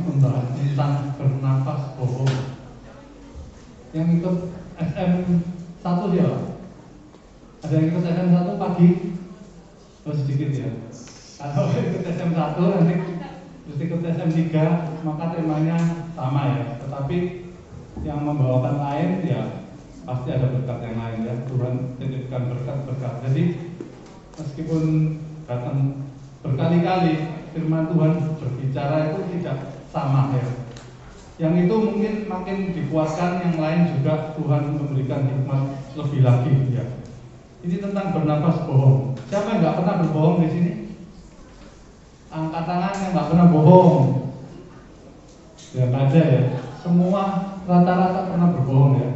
membahas tentang bernafas bohong. Yang ikut SM1 dia, ada yang ikut SM1 pagi? Oh sedikit ya. Kalau ikut SM1 nanti terus ikut SM3 maka temanya sama ya. Tetapi yang membawakan lain ya pasti ada berkat yang lain ya. Tuhan titipkan berkat-berkat. Jadi meskipun datang berkali-kali firman Tuhan berbicara itu tidak sama ya. Yang itu mungkin makin dikuatkan, yang lain juga Tuhan memberikan hikmat lebih lagi ya. Ini tentang bernafas bohong. Siapa yang nggak pernah berbohong di sini? Angkat tangan yang nggak pernah bohong. Ya nggak ada ya. Semua rata-rata pernah berbohong ya.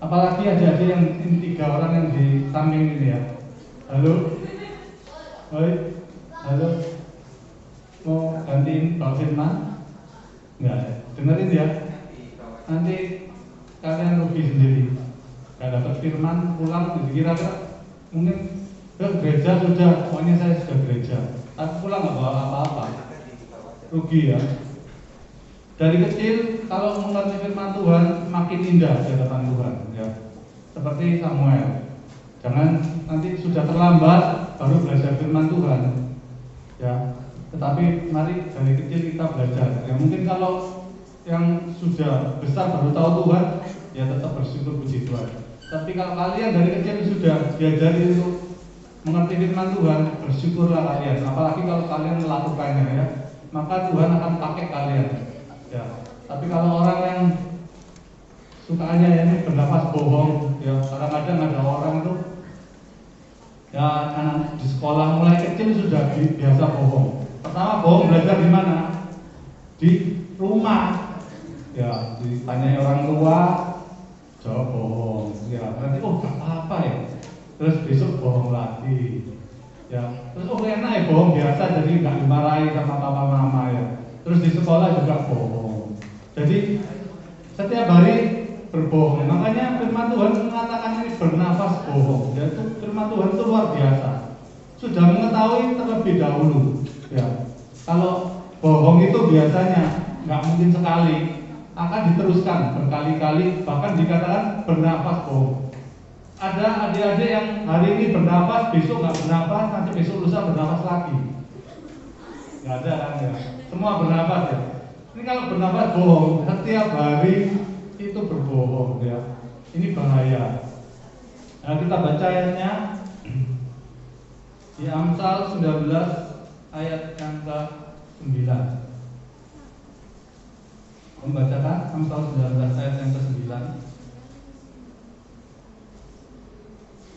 Apalagi adik-adik yang ini 3 orang yang di samping ini ya. Halo, hoi, halo. Mau gantiin Pak Firman? Enggak ya. Dengerin ya. Nanti kalian rugi sendiri. Gak dapat firman pulang kira-kira mungkin ke gereja sudah, pokoknya saya sudah gereja. Tapi pulang nggak bawa apa-apa. Rugi ya. Dari kecil kalau mengerti firman Tuhan makin indah di hadapan Tuhan ya. Seperti Samuel. Jangan nanti sudah terlambat baru belajar firman Tuhan. Ya. Tetapi mari dari kecil kita belajar. Ya mungkin kalau yang sudah besar baru tahu Tuhan, ya tetap bersyukur puji Tuhan. Tapi kalau kalian dari kecil sudah diajari untuk mengerti firman Tuhan, bersyukurlah kalian. Apalagi kalau kalian melakukannya ya, maka Tuhan akan pakai kalian. Ya. Tapi kalau orang yang sukanya ini bernafas bohong, ya kadang-kadang ada orang itu ya anak di sekolah mulai kecil sudah biasa bohong. Pertama bohong belajar di mana? Di rumah. Ya, ditanyai orang tua, jawab bohong. Ya, nanti gak apa-apa ya. Terus besok bohong lagi. Ya, terus enak ya bohong biasa jadi nggak dimarahi sama papa mama ya. Terus di sekolah juga bohong. Jadi setiap hari berbohong. Makanya firman Tuhan mengatakan ini bernafas bohong. Yaitu firman Tuhan itu luar biasa. Sudah mengetahui terlebih dahulu. Ya, kalau bohong itu biasanya nggak mungkin sekali, akan diteruskan berkali-kali, bahkan dikatakan bernafas bohong. Ada adik-adik yang hari ini bernafas, besok nggak bernafas, nanti besok lusa bernafas lagi. Nggak ada kan ya? Semua bernafas ya. Ini kalau bernafas bohong, setiap hari itu berbohong ya. Ini bahaya. Nah kita baca ayatnya di Amsal 19 ayat yang ke-9. Membacakan Amsal 19 ayat yang ke-9.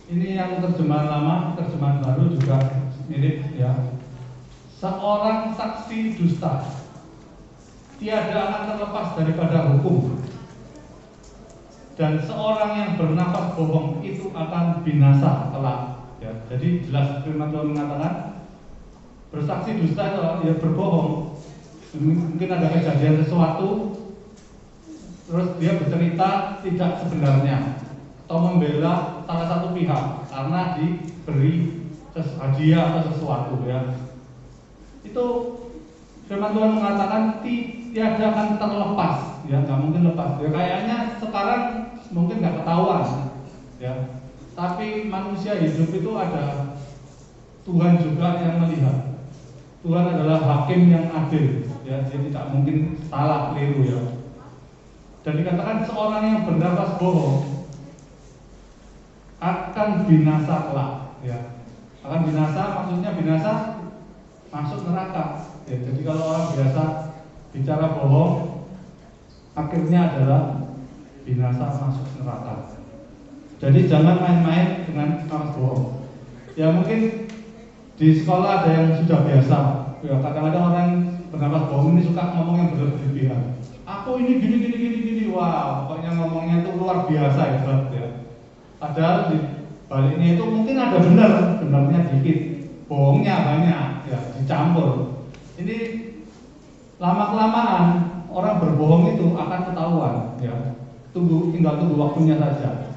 Ini yang terjemahan lama, terjemahan baru juga mirip ya. Seorang saksi dusta tiada akan terlepas daripada hukum, dan seorang yang bernafas bohong itu akan binasa kelak. Ya, jadi jelas firman Tuhan mengatakan bersaksi dusta itu ya berbohong. Mungkin ada kejadian sesuatu, terus dia bercerita tidak sebenarnya atau membela salah satu pihak karena diberi hadiah atau sesuatu ya. Itu firman Tuhan mengatakan tiada akan terlepas ya, nggak mungkin lepas ya. Kayaknya sekarang mungkin nggak ketahuan ya, tapi manusia hidup itu ada Tuhan juga yang melihat. Tuhan adalah hakim yang adil ya, dia tidak mungkin salah keliru ya. Dan dikatakan seorang yang bernafas bohong akan binasa kelak ya. Akan binasa, maksudnya binasa masuk neraka ya. Jadi kalau orang biasa bicara bohong, akhirnya adalah binasa masuk neraka. Jadi jangan main-main dengan nafas bohong. Ya mungkin di sekolah ada yang sudah biasa ya, kadang-kadang orang bernafas bohong ini suka ngomong yang berlebihan. Aku ini gini, wah pokoknya ngomongnya itu luar biasa hebat ya. Padahal di baliknya itu mungkin ada benarnya dikit, bohongnya banyak ya, dicampur. Ini lama-kelamaan orang berbohong itu akan ketahuan ya. Tinggal tunggu waktunya saja.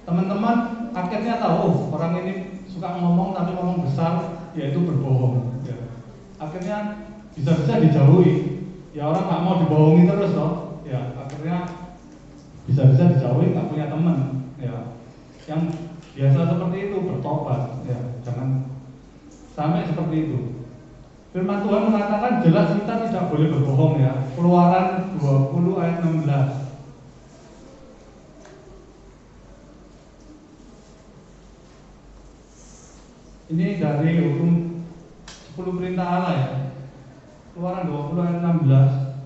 Teman-teman akhirnya tahu orang ini suka ngomong tapi ngomong besar, yaitu berbohong ya. Akhirnya bisa-bisa dijauhi. ya orang nggak mau dibohongi terus loh, ya akhirnya bisa-bisa dijauhi, nggak punya teman, ya. Yang biasa seperti itu bertobat, ya jangan sampai seperti itu. Firman Tuhan mengatakan jelas kita tidak boleh berbohong, ya. Keluaran 20 ayat 16. Ini dari hukum 10 perintah Allah, ya. Keluaran 20 ayat 16.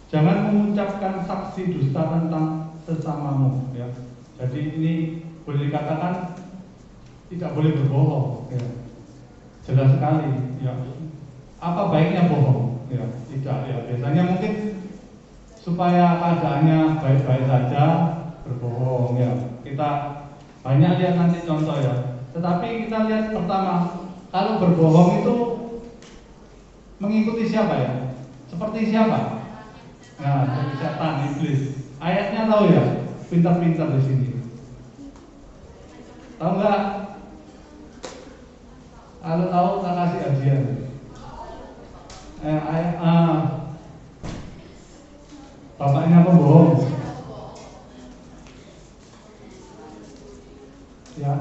Jangan mengucapkan saksi dusta tentang sesamamu, ya. Jadi ini boleh dikatakan tidak boleh berbohong, ya. Jelas sekali, ya. Apa baiknya bohong? Ya, tidak, ya. Biasanya mungkin supaya keadaannya baik-baik saja berbohong, ya. Kita banyak lihat nanti contoh, ya. Tetapi kita lihat pertama, kalau berbohong itu mengikuti siapa, ya? Seperti siapa? Nah, seperti setan, iblis. Ayatnya tahu, ya? Pintar-pintar di sini. Tahu nggak? Kalau tahu tak kasih ajian. Bapaknya pembohong. Ya.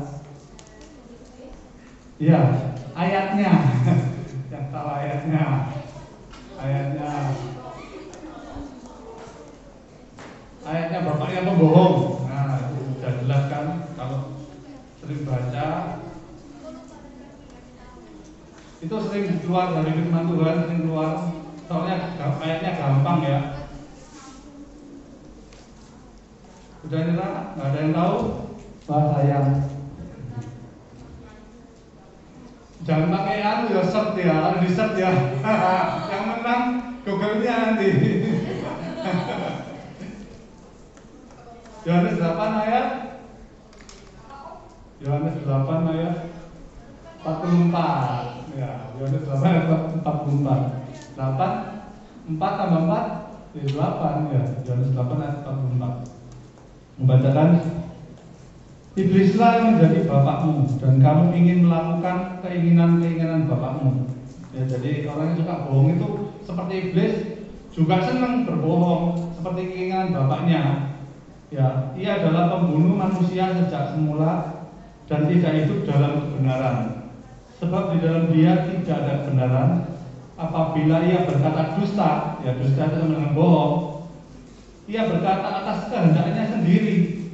Iya, ayatnya. Yang tahu ayatnya. Ayatnya bapaknya pembohong. Nah, itu sudah jelas kan kalau sering baca. Itu sering keluar dari firman Tuhan, sering keluar. Soalnya ayatnya gampang, ya. Udah nyerah, nggak ada yang tahu. Wah, sayang. Jangan pakai ya search, ya, harus di search, ya. Yang menang Google-nya nanti. Yohanes 8 ayat 44. Ya, Yohanes 8 ayat 44. 4 tambah 4 jadi 8, ya. Yohanes 8 ayat 44. Membacakan, iblislah yang menjadi bapakmu dan kamu ingin melakukan keinginan-keinginan bapakmu. Ya, jadi orang yang suka bohong itu seperti iblis, juga senang berbohong seperti keinginan bapaknya. Ya, ia adalah pembunuh manusia sejak semula dan tidak hidup dalam kebenaran. Sebab di dalam dia tidak ada kebenaran. Apabila ia berkata dusta, ya dusta itu sama dengan bohong. Ia berkata atas kehendaknya sendiri.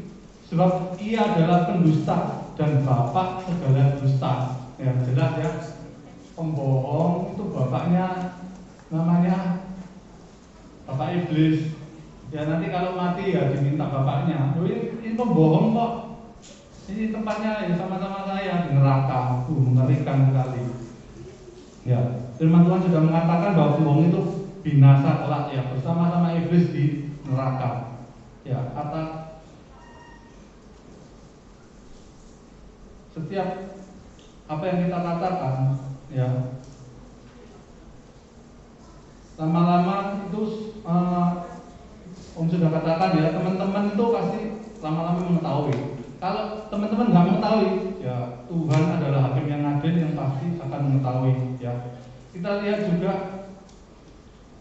Sebab ia adalah pendusta dan bapak segala dusta. Ya, jelas, ya. Pembohong itu bapaknya namanya bapak iblis. Ya, nanti kalau mati ya diminta bapaknya. Ini pembohong kok. Ini tempatnya ya sama-sama saya di neraka. Mengerikan sekali. Ya, firman Tuhan sudah mengatakan bahwa pembohong itu binasa kelak, ya, bersama-sama iblis di neraka. Ya, kata setiap apa yang kita katakan, ya, lama-lama itu Om sudah katakan, ya, teman-teman itu pasti lama-lama mengetahui. Kalau teman-teman nggak mengetahui, ya Tuhan adalah hakim yang adil yang pasti akan mengetahui, ya. Kita lihat juga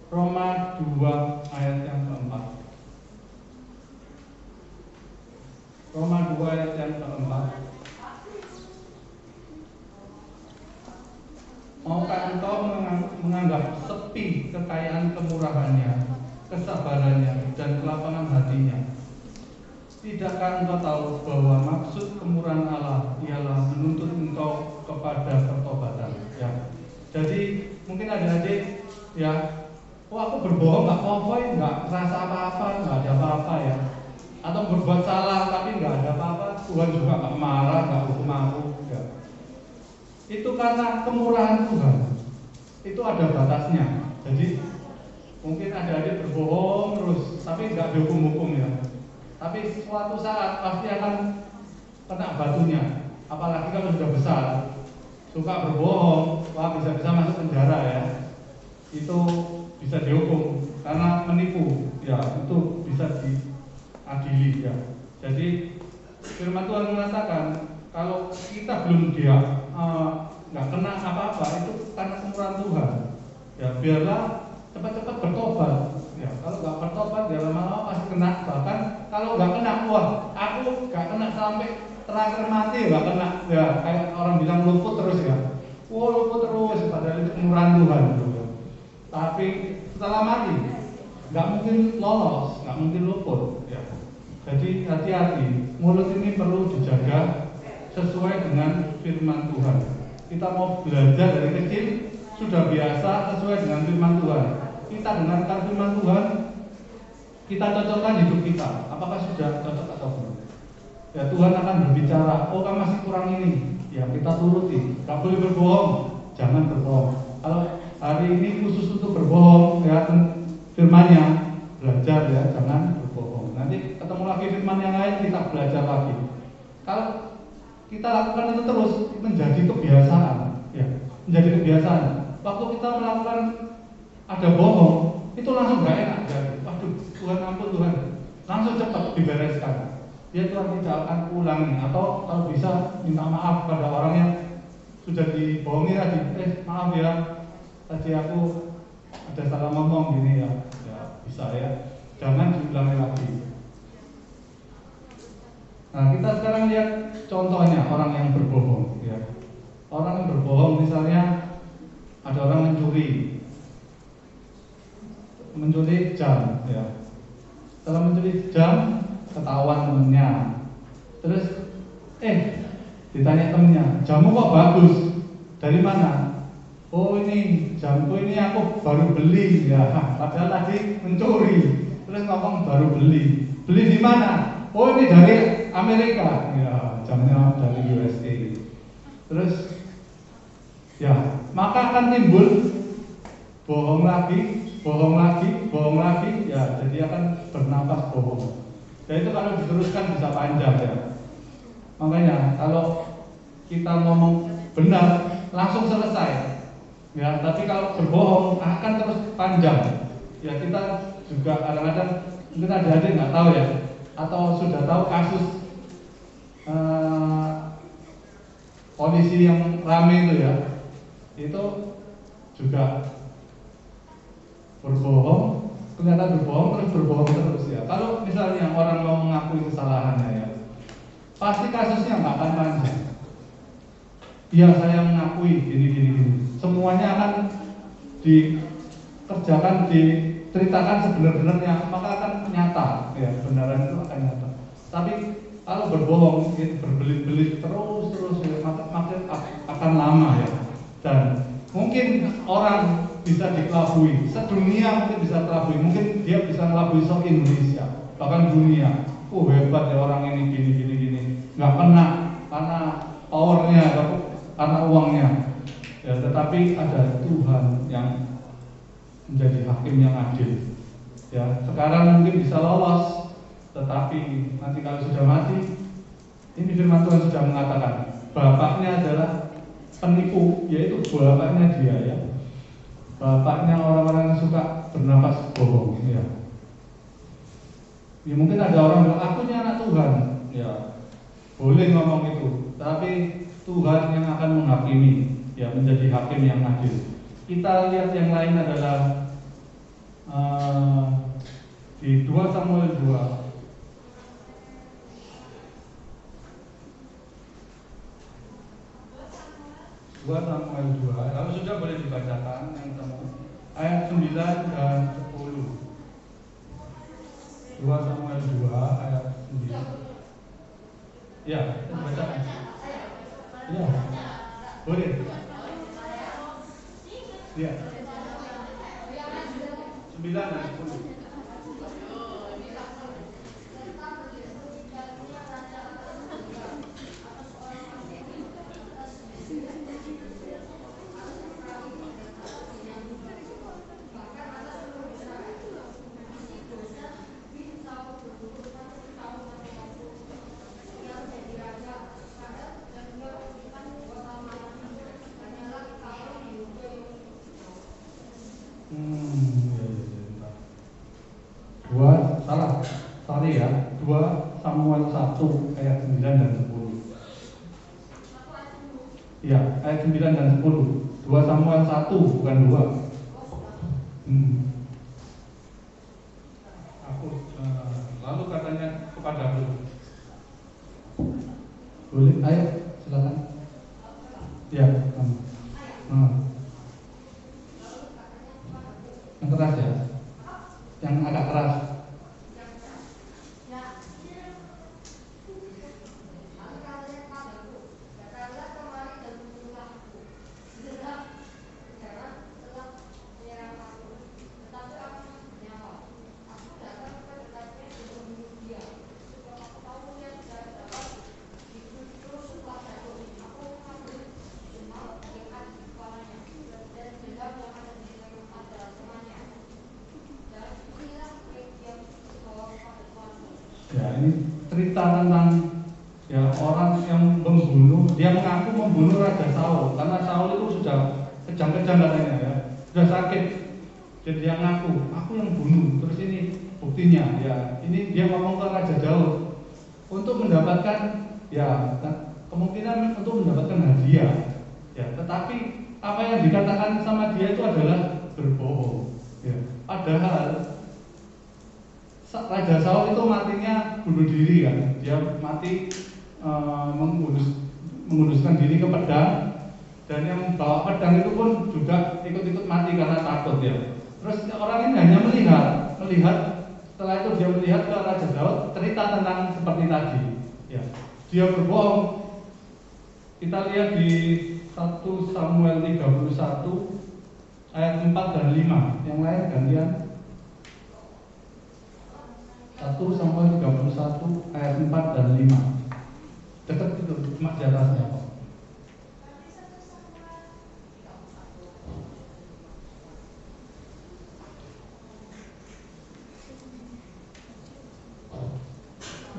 Roma 2 ayat yang keempat. Roma 2 ayat yang keempat. Maukah engkau menganggap sepi kekayaan kemurahannya, kesabarannya, dan kelapangan hatinya? Tidakkah engkau tahu bahwa maksud kemurahan Allah ialah menuntut engkau kepada pertobatan? Ya. Jadi mungkin adik-adik, ya, aku berbohong nggak apa-apa, nggak rasa apa-apa, nggak ada apa-apa, ya. Atau berbuat salah tapi nggak ada apa-apa, Tuhan juga nggak marah, nggak hukum aku, ya. Itu karena kemurahan Tuhan. Itu ada batasnya. Jadi mungkin adik-adik berbohong terus, tapi nggak dihukum-hukum, ya. Tapi suatu saat pasti akan kena batunya. Apalagi kalau sudah besar, suka berbohong, wah bisa-bisa masuk penjara, ya. Itu bisa dihukum karena menipu, ya, itu bisa diadili, ya. Jadi firman Tuhan mengatakan kalau kita belum nggak kena apa-apa itu karena kemurahan Tuhan. Ya, biarlah cepat-cepat bertobat. Ya, kalau nggak bertobat ya lama-lama pasti kena. Bahkan kalau nggak kena, wah aku nggak kena sampai terakhir mati nggak kena. Ya kayak orang bilang luput terus ya. Wah luput terus, padahal itu kemurahan Tuhan. Tapi setelah mati nggak mungkin lolos, nggak mungkin luput. Ya. Jadi hati-hati, mulut ini perlu dijaga sesuai dengan firman Tuhan. Kita mau belajar dari kecil sudah biasa sesuai dengan firman Tuhan. Kita dengarkan firman Tuhan, kita cocokkan hidup kita. Apakah sudah cocok atau belum? Ya Tuhan akan berbicara, oh kamu masih kurang ini. Ya kita turuti. Gak boleh berbohong, jangan berbohong. Kalau hari ini khusus untuk berbohong, ya firman-Nya belajar ya, jangan berbohong. Nanti ketemu lagi firman yang lain, kita belajar lagi. Kalau kita lakukan itu terus, menjadi kebiasaan, ya, menjadi kebiasaan. Waktu kita melakukan ada bohong, itu langsung gak enak. Waduh, Tuhan ampun Tuhan, langsung cepat dibereskan. Ya Tuhan tidak akan ulangi, atau kalau bisa minta maaf pada orang yang sudah dibohongi tadi. Maaf ya, tadi aku ada salah ngomong gini ya, ya bisa ya. Jangan diulangi lagi. Nah kita sekarang lihat contohnya orang yang berbohong. Ya. Orang yang berbohong misalnya ada orang mencuri jam. Ya. Setelah mencuri jam ketahuan temennya. Terus ditanya temennya, jamu kok bagus? Dari mana? Oh ini jamku ini aku baru beli ya. Padahal tadi mencuri. Terus ngomong baru beli. Beli di mana? Oh ini dari Amerika. Ya, jamnya dari USA. Terus ya, maka akan timbul bohong lagi. Ya, jadi akan bernapas bohong. Dan itu kalau diteruskan bisa panjang ya. Makanya kalau kita ngomong benar langsung selesai. Ya, tapi kalau berbohong akan terus panjang. Ya kita juga kadang-kadang mungkin adik-adik nggak tahu ya, atau sudah tahu kasus polisi yang rame itu ya, itu juga berbohong, kelihatan berbohong terus ya. Kalau misalnya orang mau mengakui kesalahannya ya, pasti kasusnya nggak akan panjang. Iya saya mengakui gini. Semuanya akan dikerjakan, diceritakan sebenar-benarnya, maka akan nyata ya, kebenaran itu akan nyata. Tapi kalau berbohong, itu berbelit-belit terus ya, maka akan lama ya. Dan mungkin orang bisa dikelabui, sedunia mungkin bisa kelabui, mungkin dia bisa kelabui se-Indonesia, bahkan dunia. Hebat ya orang ini gini. Nggak kena karena powernya, karena uangnya. Ya, tetapi ada Tuhan yang menjadi hakim yang adil. Ya, sekarang mungkin bisa lolos, tetapi nanti kalau sudah mati, ini firman Tuhan sudah mengatakan, bapaknya adalah penipu, yaitu bapaknya dia ya. Bapaknya orang-orang yang suka bernafas bohong ya. Ya mungkin ada orang bilang, aku ini anak Tuhan. Ya, boleh ngomong itu, tapi Tuhan yang akan menghakimi, ya menjadi hakim yang adil. Kita lihat yang lain adalah di 2 Samuel 2. 2 Samuel 2, kalau sudah boleh dibacakan yang temu ayat 9 dan 10. 2 Samuel 2 ayat 9. Ya, bacakan. Ya, boleh. Ya. 9 dan 10. Sorry ya, 2 Samuel 1 ayat 9 dan 10. Ya, ayat 9 dan 10. 2 Samuel 1 bukan 2. Aku lalu katanya kepadaku, boleh, ayo silakan. Ya, yang keras ya, yang agak keras. Ya, ini cerita tentang ya orang yang membunuh, dia mengaku membunuh Raja Saul karena Saul itu sudah kejang-kejang katanya ya, sudah sakit. Jadi dia ngaku, aku yang bunuh. Terus ini buktinya ya, ini dia ngomong ke Raja Daud untuk mendapatkan ya kemungkinan untuk mendapatkan hadiah. Ya, tetapi apa yang dikatakan sama dia itu adalah berbohong. Ya, padahal Raja Saul itu matinya bunuh diri kan, dia mati mengunduskan diri ke pedang, dan yang bawa pedang itu pun juga ikut-ikut mati karena takut ya. Terus orang ini hanya melihat setelah itu dia melihat ke Raja Daud cerita tentang seperti tadi ya, dia berbohong. Kita lihat di 1 Samuel 31 ayat 4 dan 5, yang lain gantian. 1 Samuel 31 ayat 4 dan 5. Dekat itu, cuma di atasnya kok.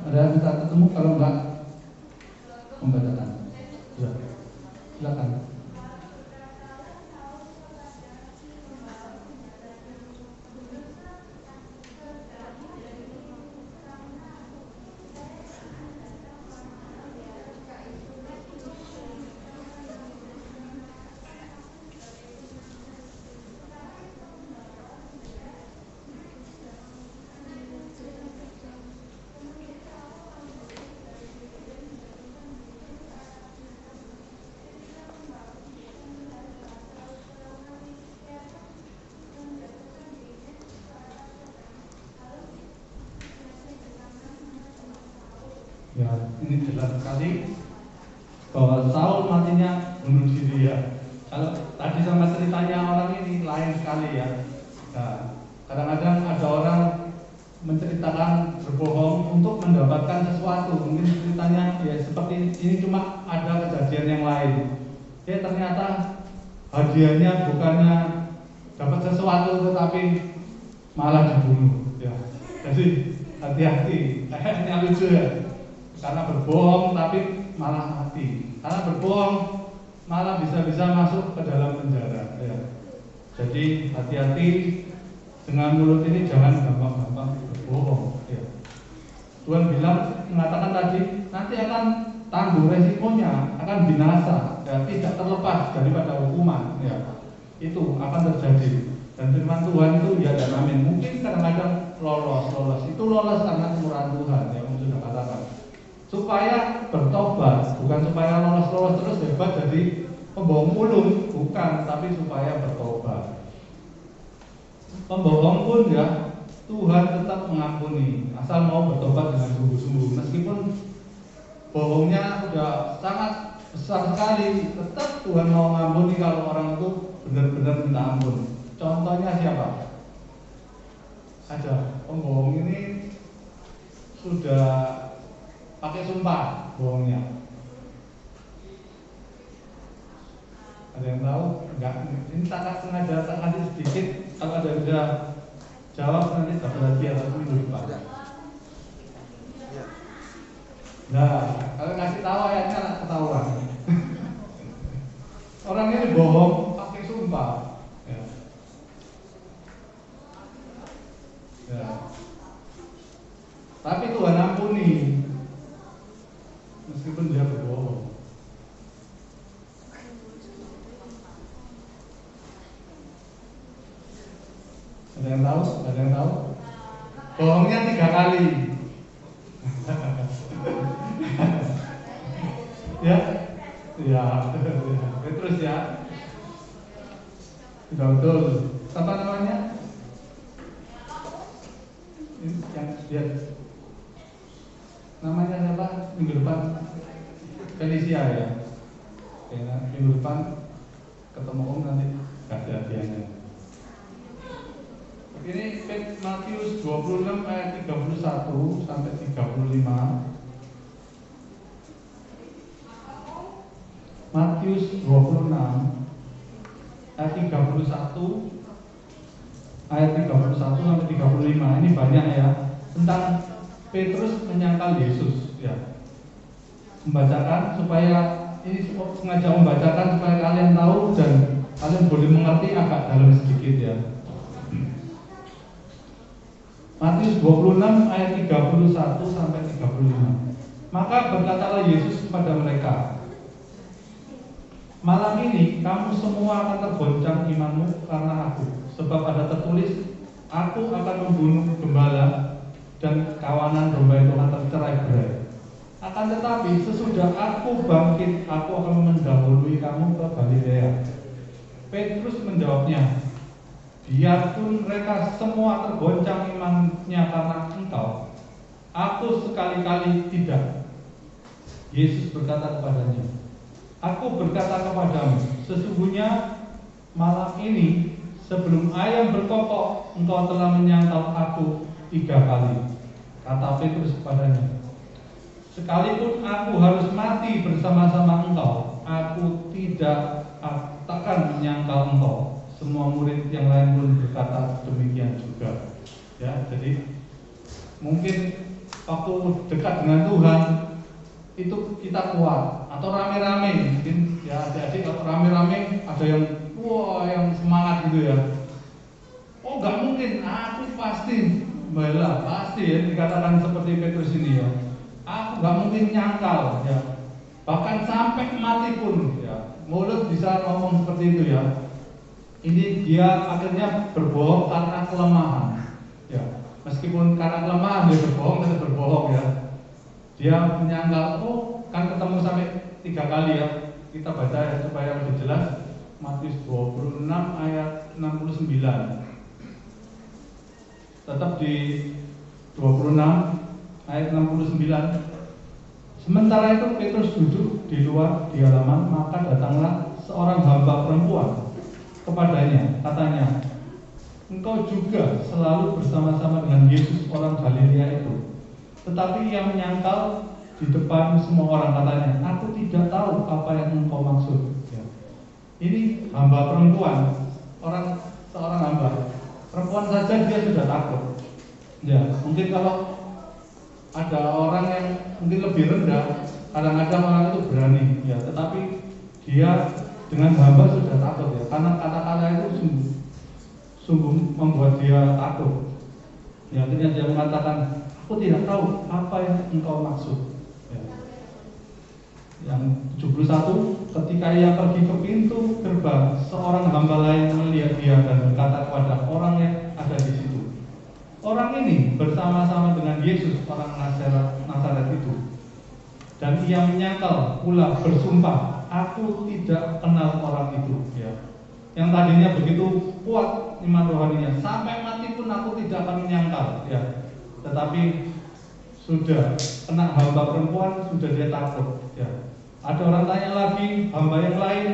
Ada yang bisa ketemu? Kalau enggak, membacakan. Ya, silakan. Ya, ini jelas sekali bahwa Saul matinya bunuh diri ya. Kalau tadi sama ceritanya orang ini lain sekali ya. Nah, kadang-kadang ada orang menceritakan berbohong untuk mendapatkan sesuatu. Mungkin ceritanya ya seperti ini, cuma ada kejadian yang lain. Ya ternyata hadiahnya bukannya dapat sesuatu tetapi malah dibunuh. Ya, jadi hati-hati. Ini lucu ya. Karena berbohong tapi malah mati. Karena berbohong malah bisa-bisa masuk ke dalam penjara ya. Jadi hati-hati dengan mulut ini, jangan gampang-gampang berbohong ya. Tuhan bilang, mengatakan tadi nanti akan tanggung resikonya, akan binasa ya, tidak terlepas daripada hukuman ya. Itu akan terjadi. Dan firman Tuhan itu ya dan amin. Mungkin kadang-kadang lolos. Itu lolos karena kemurahan Tuhan yang sudah katakan. Supaya bertobat, bukan supaya lolos terus hebat jadi pembohong mulut, bukan, tapi supaya bertobat. Pembohong pun ya Tuhan tetap mengampuni asal mau bertobat dengan sungguh-sungguh. Meskipun bohongnya sudah sangat besar sekali, tetap Tuhan mau mengampuni kalau orang itu benar-benar minta ampun. Contohnya siapa? Ada pembohong ini sudah pakai sumpah bohongnya. Ada yang tahu? Enggak. Ini tak sengaja tak kasih sedikit. Kalau ada yang bisa jawab nanti dapat lagi atau minggu depan. Nah, kalau kasih tahu ayatnya nak ketahuan. Orang ini bohong pakai sumpah. Ya. Ya. Tapi Tuhan ampuni. Meskipun dia berbohong. Ada yang tahu? Ada yang tahu? Bohongnya 3 kali. Ya, ya, Petrus ya. Sudah betul. Apa namanya? Ini yang lihat. Namanya siapa? Minggu depan Felicia ya. Minggu depan ketemu Om nanti kasih hadiahnya. Ini Matius 26 ayat 31 sampai 35. Matius 26 ayat 31 sampai 35. Ini banyak ya tentang Petrus menyangkal Yesus ya. Membacakan supaya ini sengaja membacakan supaya kalian tahu dan kalian boleh mengerti agak dalam sedikit ya. Matius 26 ayat 31 sampai 35. Maka berkatalah Yesus kepada mereka, malam ini kamu semua akan tergoncang imanmu karena aku. Sebab ada tertulis, aku akan membunuh gembala dan kawanan domba itu akan tercerai-berai. Akan tetapi sesudah aku bangkit, aku akan mendahului kamu ke Galilea. Petrus menjawabnya, biarpun mereka semua tergoncang imannya karena engkau, aku sekali-kali tidak. Yesus berkata kepadanya, aku berkata kepadamu, sesungguhnya malam ini sebelum ayam berkokok, engkau telah menyangkal aku 3 kali. Kata Petrus kepadanya, sekalipun aku harus mati bersama-sama engkau, aku tidak akan menyangkal engkau. Semua murid yang lain pun berkata demikian juga. Ya, jadi mungkin waktu dekat dengan Tuhan itu kita kuat atau rame-rame, mungkin ya adik-adik kalau rame-rame ada yang wah yang semangat gitu ya. Oh nggak mungkin, aku pasti bela, pasti ya dikatakan seperti Petrus ini ya. Aku nggak mungkin nyangkal ya. Bahkan sampai mati pun ya. Mulut bisa ngomong seperti itu ya. Ini dia akhirnya berbohong karena kelemahan. Ya, meskipun karena kelemahan dia berbohong, tetap berbohong ya. Dia menyangkal, oh kan ketemu sampai 3 kali ya. Kita baca ya, supaya lebih jelas. Matius 26 ayat 69. Tetap di 26 ayat 69. Sementara itu Petrus duduk di luar di halaman, maka datanglah seorang hamba perempuan kepadanya, katanya, engkau juga selalu bersama-sama dengan Yesus orang Galilea itu. Tetapi ia menyangkal di depan semua orang, katanya, aku tidak tahu apa yang engkau maksud ya. Ini hamba perempuan, seorang hamba perempuan saja dia sudah takut ya. Mungkin kalau ada orang yang mungkin lebih rendah, kadang-kadang orang itu berani ya, tetapi dia dengan hamba sudah takut ya, karena kata-kata itu sungguh membuat dia takut ya. Akhirnya dia mengatakan, aku tidak tahu apa yang engkau maksud ya. Yang 71, ketika ia pergi ke pintu gerbang, seorang hamba lain melihat dia dan berkata kepada orang yang ada di situ, orang ini bersama-sama dengan Yesus orang Nazaret itu. Dan ia menyangkal pula bersumpah, aku tidak kenal orang itu ya. Yang tadinya begitu kuat iman rohaninya, sampai mati pun aku tidak akan menyangkal ya. Tetapi sudah kena hamba perempuan, sudah dia takut ya. Ada orang tanya lagi, hamba yang lain,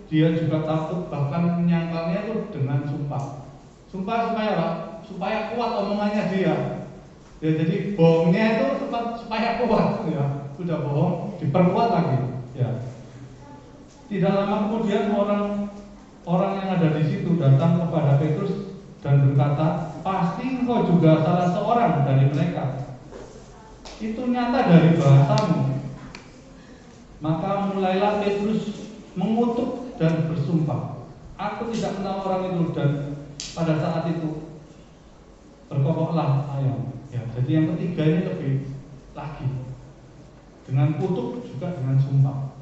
dia juga takut, bahkan menyangkalnya itu dengan sumpah. Sumpah supaya apa? Supaya kuat omongannya dia ya. Jadi bohongnya itu supaya kuat ya. Sudah bohong, diperkuat lagi ya. Tidak lama kemudian orang yang ada di situ datang kepada Petrus dan berkata, pasti engkau juga salah seorang dari mereka. Itu nyata dari bahasamu. Maka mulailah Petrus mengutuk dan bersumpah, aku tidak kenal orang itu. Dan pada saat itu berkokoklah ayam ya. Jadi yang ketiga ini lebih lagi, dengan kutuk juga dengan sumpah.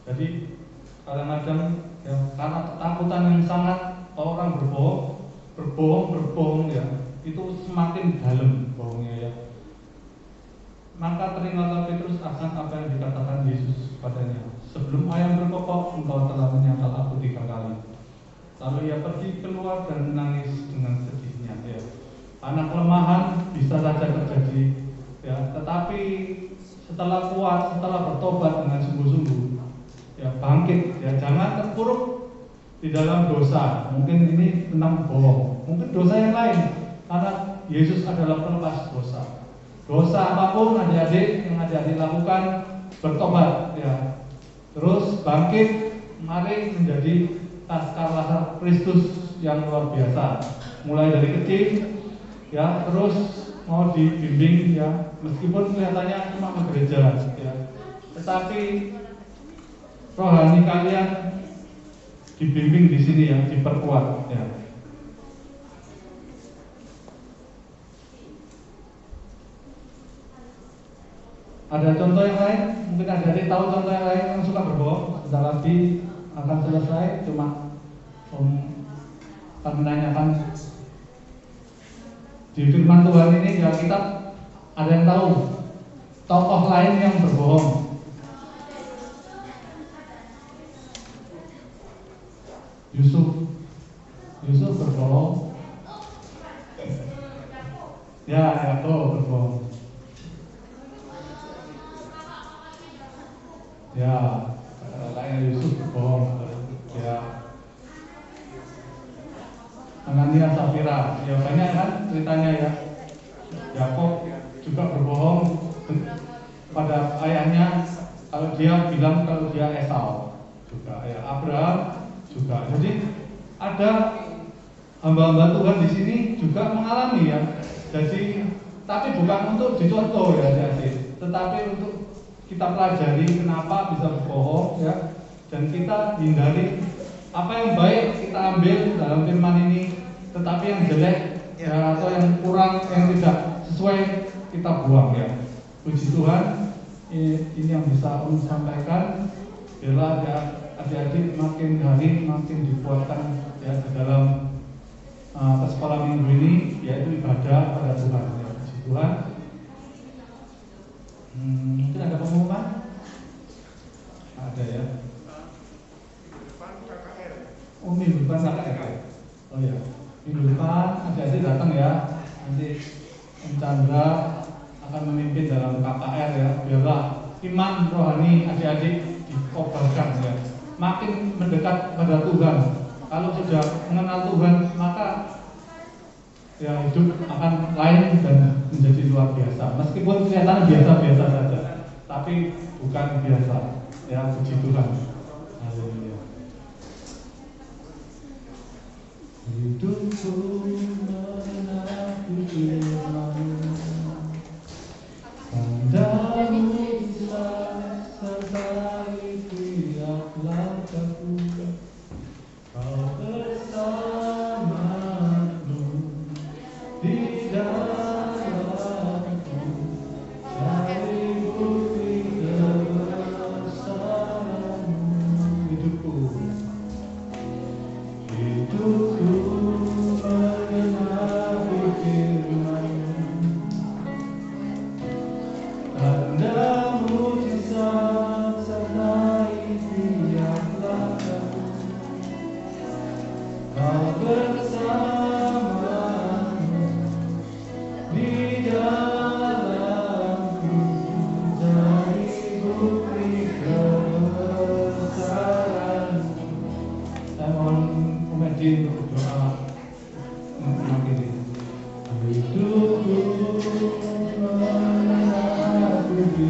Jadi kadang-kadang ya, karena ketakutan yang sangat orang berbohong, berbohong ya, itu semakin dalam bohongnya ya. Maka teringatlah Petrus akan apa yang dikatakan Yesus kepadanya, sebelum ayam berkokok engkau telah menyangkal aku 3 kali. Lalu ia pergi keluar dan menangis dengan sedihnya ya. Anak kelemahan bisa saja terjadi ya, tetapi setelah kuat, setelah bertobat dengan sungguh-sungguh ya, bangkit ya, jangan terpuruk di dalam dosa. Mungkin ini tentang bohong, mungkin dosa yang lain, karena Yesus adalah pelepas dosa. Dosa apapun adik-adik yang adik-adik lakukan, bertobat ya, terus bangkit, mari menjadi laskar Kristus yang luar biasa. Mulai dari kecil ya, terus mau dibimbing ya, meskipun kelihatannya cuma ke gereja ya, tetapi rohani kalian dibimbing di sini ya, diperkuat ya. Ada contoh yang lain? Mungkin adik-adik tahu contoh yang lain yang suka berbohong? Sebentar lagi akan selesai, cuma akan menanyakan di firman Tuhan ini di Alkitab, ada yang tahu tokoh lain yang berbohong? Yusuf berbohong. Ya, Yakub berbohong. Ya, kayak Yusuf berbohong. Ya, Anania Safira, ya banyak kan ceritanya ya. Yakub juga berbohong pada ayahnya kalau dia bilang kalau dia Esau juga ya. Abraham juga. Jadi ada hamba-hamba Tuhan di sini juga mengalami ya. Jadi tapi bukan untuk dicontoh ya adik-adik, tetapi untuk kita pelajari kenapa bisa berbohong ya, dan kita hindari apa yang baik kita ambil dalam firman ini, tetapi yang jelek ya, atau yang kurang, yang tidak sesuai kita buang ya. Puji Tuhan, ini yang bisa Om sampaikan. Biarlah ya adik-adik makin hari makin dikuatkan ya di dalam sekolah minggu ini, yaitu ibadah pada Tuhan ya. Puji Tuhan. Mungkin ada pengumuman? Ada ya. Oh, minggu depan KKR. Oh ya, minggu depan adik-adik datang ya. Nanti Om Chandra akan memimpin dalam KKR ya. Biarlah iman rohani adik-adik dikobarkan ya. Makin mendekat pada Tuhan. Kalau sudah mengenal Tuhan, maka ya hidup akan lain dan menjadi luar biasa. Meskipun kelihatan biasa-biasa saja, tapi bukan biasa. Ya, puji Tuhan. Haleluya. Hidupku menanti firman-Mu, Padamu sertai tiap langkahku. Kau bersamaku di dalamku, cari bukti kebesaran-Mu. Hidupku mengenali firman-Mu, tanda mujizat sertai tiap langkahku. Kau bersamaku di dalamku, cari bukti kebesaran-Mu. Saya mohon Umedin untuk berdoa mengakhiri. Hidupku menanti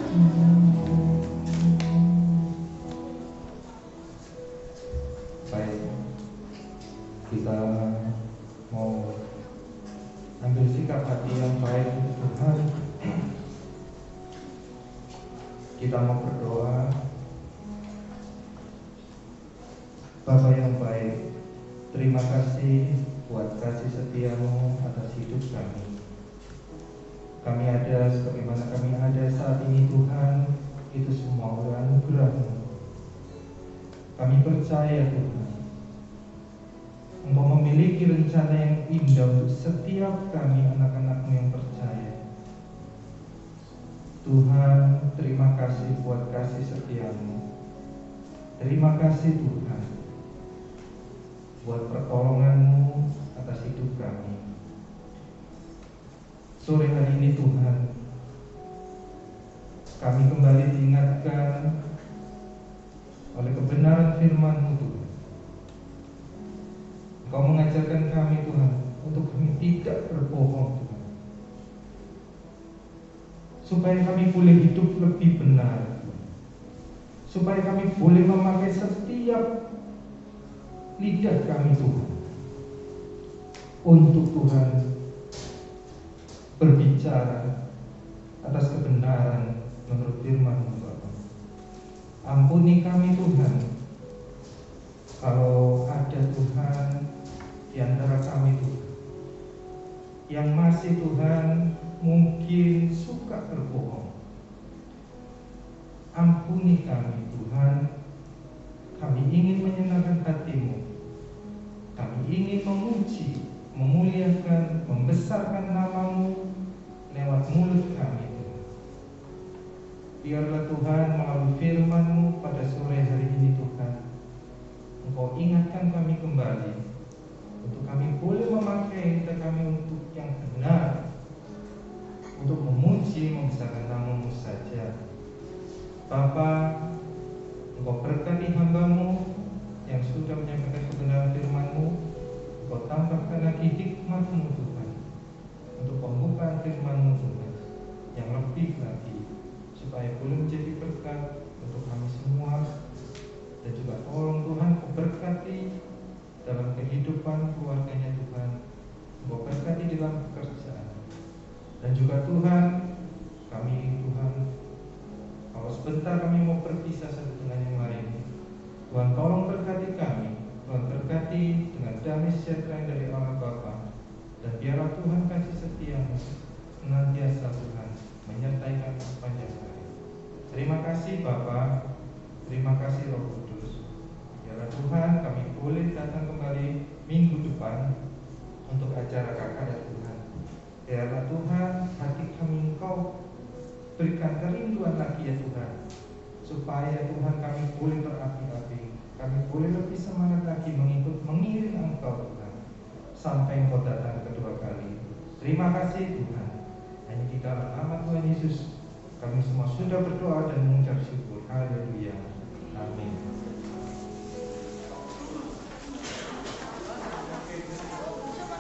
firman-Mu, baik, kita mau ambil sikap hati yang baik untuk Tuhan. kita mau berdoa. Bapa yang baik, terima kasih buat kasih setiamu atas hidup kami. Kami ada sebagaimana kami ada saat ini Tuhan, itu semua oleh anugerah-Mu. Kami percaya Tuhan, Engkau memiliki rencana yang indah untuk setiap kami anak-anak-Mu yang percaya. Tuhan, terima kasih buat kasih setiamu. Terima kasih Tuhan buat pertolongan-Mu atas hidup kami. Sore hari ini Tuhan, kami kembali diingatkan oleh kebenaran firman-Mu Tuhan. Engkau mengajarkan kami Tuhan untuk kami tidak berbohong Tuhan, supaya kami boleh hidup lebih benar, supaya kami boleh memakai setiap lidah kami Tuhan untuk Tuhan berbicara atas kebenaran menurut firman-Mu Bapa. Ampuni kami Tuhan kalau ada Tuhan di antara kami Tuhan yang masih Tuhan mungkin suka berbohong. Ampuni kami Tuhan. Kami ingin menyenangkan hati-Mu. Kami ingin memuji, memuliakan, membesarkan nama-Mu lewat mulut kami Tuhan. Biarlah Tuhan melalui firman-Mu pada sore hari ini Tuhan, Engkau ingatkan kami kembali untuk kami boleh memakai lidah kami untuk yang benar, untuk memuji, membesarkan nama-Mu saja. Bapa, Engkau berkati hamba-Mu yang sudah menyampaikan kebenaran firman-Mu. Engkau tambahkan lagi hikmat-Mu Tuhan untuk pembukaan firman-Mu Tuhan yang lebih lagi, supaya boleh menjadi berkat untuk kami semua. Dan juga tolong Tuhan Kau berkati dalam kehidupan keluarganya Tuhan. Kau berkati dalam pekerjaan. Dan juga Tuhan, kami Tuhan, kalau sebentar kami mau berpisah satu dengan yang lain, Tuhan tolong berkati kami. Tuhan berkati dengan damai sejahtera dari Allah Bapa. Dan biarlah Tuhan kasih setia-Mu senantiasa Tuhan menyertai kami sepanjang hari. Terima kasih Bapa. Terima kasih Roh Kudus. Biarlah Tuhan kami boleh datang kembali minggu depan untuk acara KKR Tuhan. Biarlah Tuhan hati kami Engkau berikan kerinduan lagi ya Tuhan, supaya Tuhan kami boleh berapi-api, kami boleh lebih semangat lagi mengiring Engkau Tuhan, sampai Engkau datang kedua kali. Terima kasih Tuhan. Hanya di dalam nama Tuhan Yesus kami semua sudah berdoa dan mengucap syukur. Haleluya. Amin.